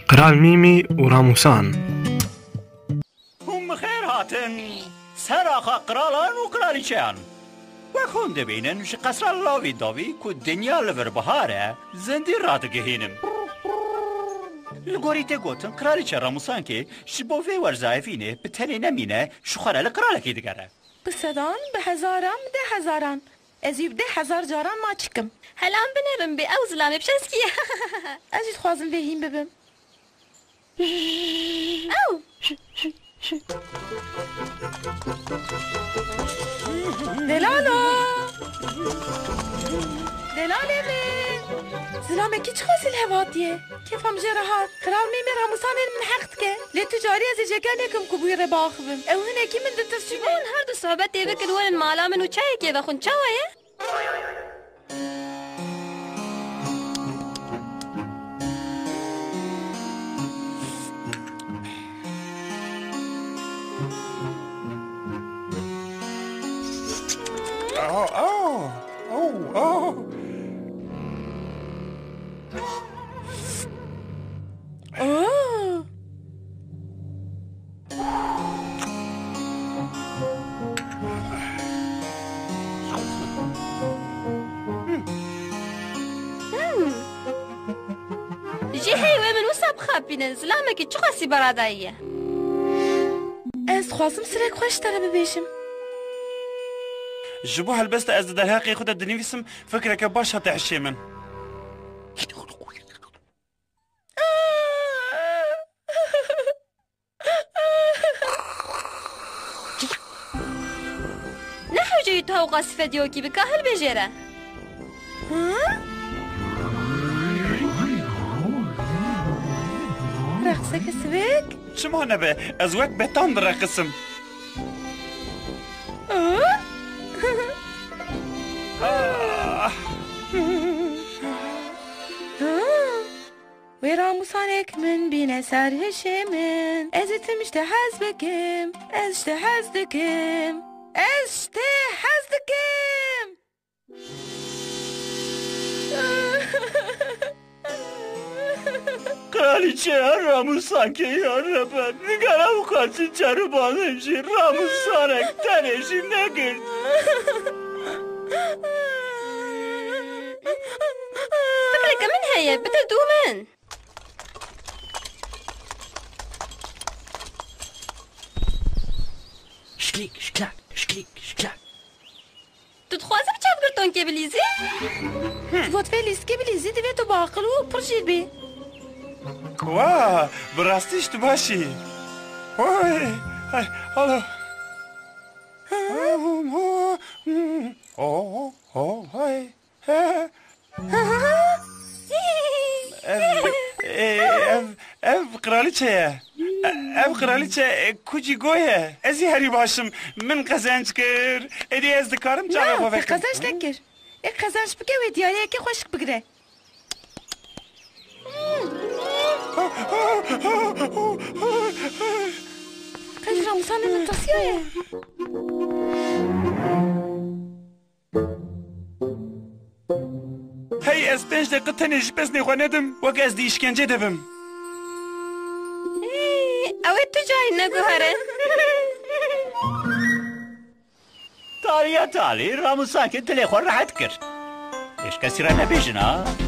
قرال ميمي وراموسان هم خير هاتن سراخا قرالان و قرالیچان وکون دبینن ش قصر لاوی داوی که دنیا لور بهاره زندی راد گهینم لگوریته گوتن قرالیچه راموسان که شبوه ورزایفینه به تنه نمینه شخوره لقرالکی دگره بصدان به هزاران ده هزاران ازیب 10,000 جاران ما چکم هلام بنرم به او زلامه بشسکی ازید خوازم وهیم ببم او دلالو دلاله من زلامه کی چخوزی الهواتیه کیفم جرهات قرار میمه راموسان من حقت که لی تجاری از جگانکم کبوی رباخ بم او هنکی من دتسجونه اون هر دو صحبت دیوه کدوان مالا منو چایه که بخون چاوه بینن زلامه که چه خاصی براداییه از خوازم سرک خوش داره ببیشم جبو هالبست از در حقی خود دنیویسم فکر که باش هات عشی من نحو جایی تو قصفه دیوکی بکاهل بجره رقصك سويك؟ شمو نبي أزواج بتان رقصم وراموسانك من بين سرهشمن ازتمش تحزبكم اشتحزدكم اشتحزدكم قرالیچه راموسان که یار ربن نگرم خواستین چرا بانمشی راموسانک تنشی نگرد فكرك من هي بتدو من شكليك شكلاك شكليك شكلاك تتخوازي بچاپ گرتون که بلیزی؟ تفوت فيليس كي بليزي دفيتو باقلو برجيت بي واه براستيش تباشي وای هلو هاي ev kraliçeye ev kraliçe kucی گویه ازی هری باشم من قزنج کر ادی از دکارم جواب لا بکن قزنج نكر اي قزنج بكي ودياري كي خوشك بقري قد راموسان من تصيوه هی از 5 دقیقه تنش بس نخواندم وگه از دی اشکنجه دبم اوه تو جای نگو هره تالیا تالی راموسان که دلی خور راحت کرد ایش کسی را نبیجن ها